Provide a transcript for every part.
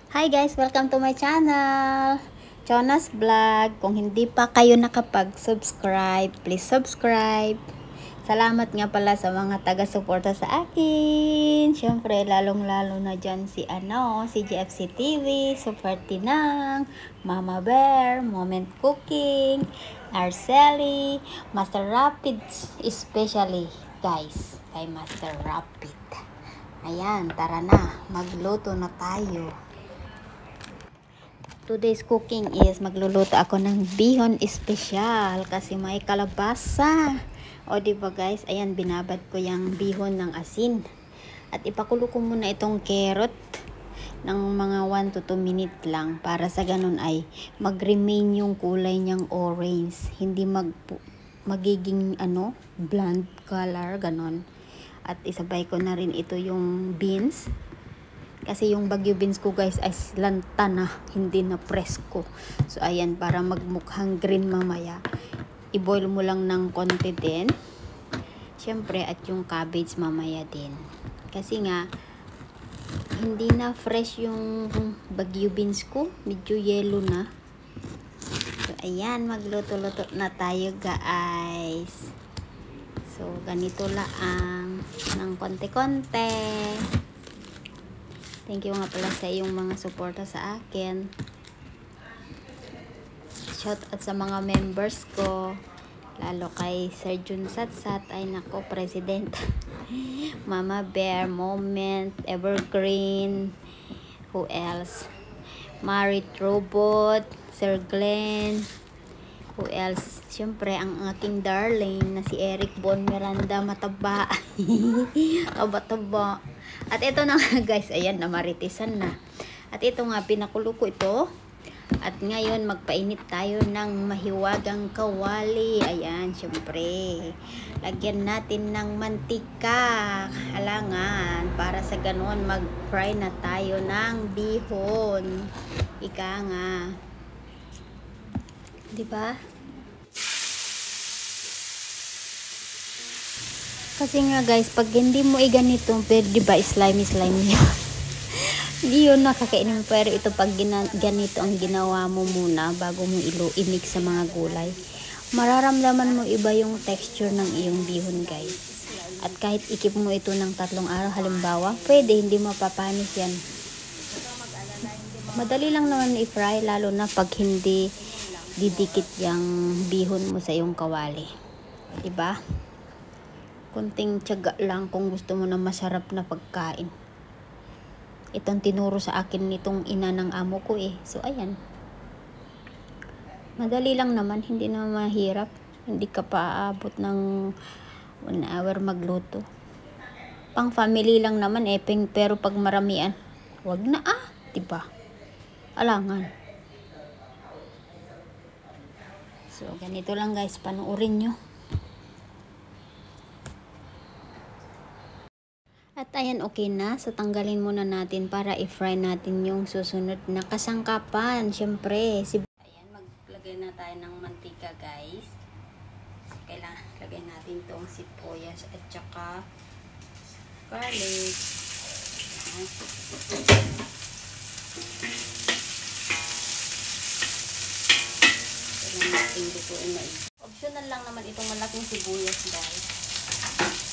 Hi guys! Welcome to my channel! Jonas Vlog. Kung hindi pa kayo nakapag-subscribe, please subscribe. Salamat nga pala sa mga taga-suporta sa akin. Siyempre, lalong-lalo na dyan si GFC TV, Super Tinang, Mama Bear, Moment Cooking, Arceli, Master Rapid, especially guys, kay Master Rapid. Ayan, tara na, magluto na tayo. Today's cooking is magluluto ako ng bihon espesyal kasi may kalabasa. O diba guys, ayan binabad ko yung bihon ng asin. At ipakulo ko muna itong carrot ng mga 1 to 2 minutes lang para sa ganun ay mag-remain yung kulay niyang orange. Hindi magiging blunt color, ganun. At isabay ko na rin ito yung beans. Kasi yung bagyo beans ko guys ay lanta na, hindi na presko. So ayan, para magmukhang green mamaya, i-boil mo lang ng konti din. Siyempre, at yung cabbage mamaya din. Kasi nga, hindi na fresh yung bagyo beans ko. Medyo yellow na. So ayan, magluto-luto na tayo guys. So ganito lang, ng konti-konti. Thank you nga pala sa iyong mga suporta sa akin. Shout out sa mga members ko. Lalo kay Sir Jun Satsat. Ay nako, President. Mama Bear, Moment, Evergreen. Who else? Marit Robot, Sir Glenn. Who else? Siyempre, ang aking darling na si Eric Bon Miranda, mataba. Taba-taba. At ito na nga guys, ayan, namaritisan na. At ito nga, pinakulo ko ito. At ngayon, magpainit tayo ng mahiwagang kawali. Ayan, syempre. Lagyan natin ng mantika. Halangan. Para sa ganoon, mag-fry na tayo ng bihon. Ika nga. Diba? Kasi nga guys, pag hindi mo ganito, pero diba slimy yun. Hindi yun nakakainin mo. Pero ito pag ganito ang ginawa mo muna bago mo i-mix sa mga gulay, mararamdaman mo iba yung texture ng iyong bihon guys. At kahit ikip mo ito ng 3 araw halimbawa, pwede, hindi mapapanis yan. Madali lang naman i-fry, lalo na pag hindi didikit yung bihon mo sa iyong kawali. Diba? Kunting tiyaga lang kung gusto mo na masarap na pagkain. Itong tinuro sa akin nitong ina ng amo ko eh. So ayan. Madali lang naman, hindi na mahirap. Hindi ka pa aabot ng 1 hour magluto. Pang family lang naman eh, pero pag maramian, wag na diba? Alangan. So ganito lang guys, panuorin nyo. At ayan, okay na. So, tanggalin muna natin para i-fry natin yung susunod na kasangkapan. Siyempre, ayan, maglagay na tayo ng mantika, guys. So, kailangan lagay natin itong sibuyas at saka garlic. Ayan. Kailangan natin lutuin na ito. Optional lang naman itong malaking sibuyas, guys.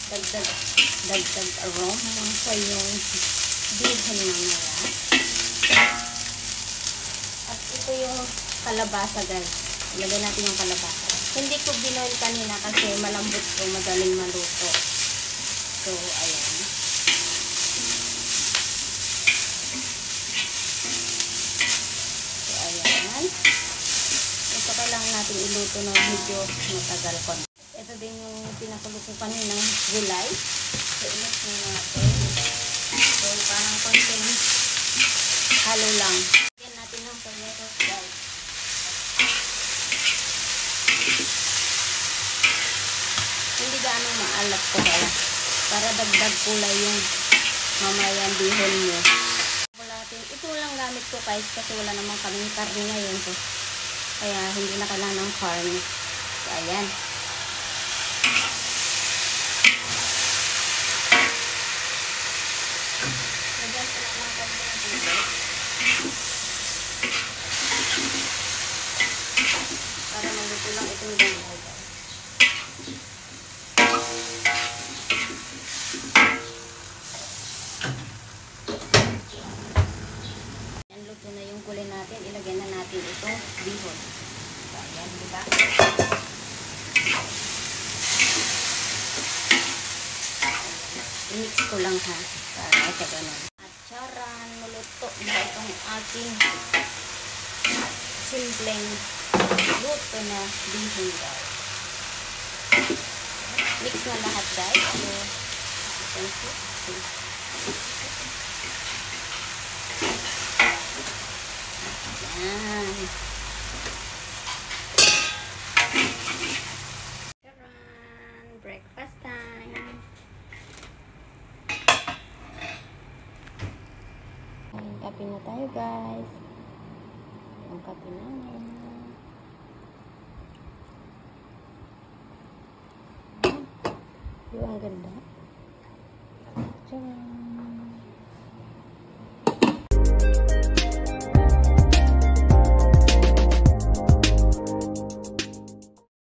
Dagdag aroma sa yung bihon mamaya. At ito yung kalabasa guys. Ilagay natin yung kalabasa. Hindi ko binoil kanina kasi malambot ko, madaling maluto. So, ayan. So, ayan. Ito kailangan natin iluto na medyo matagal ko. Ito din yung pinakulo ko kaninang gulay. So, init muna natin. So, parang konting halo lang. Lagyan natin ng tomato guys. Hindi gaano maalat ko kaya. Para dagdag kulay yung mamayang bihon nyo. Ito lang gamit ko guys kasi wala namang kaming karne ngayon. So, kaya hindi na kailangan ng karne. So, ayan. Lagyan ko lang ng konti ng tubig. itong gulay, guys. Yan, luto na yung gulay natin. Ilagay na natin itong bihon. So, ayan, diba? I-mix ko lang ha. Para sa ganun. At charan, muluto na itong ating simpleng luto na bihon, guys. Mix na lahat, guys. Yan. Charan, breakfast time. Kape na tayo, guys. Yung kape namin. Ang ganda.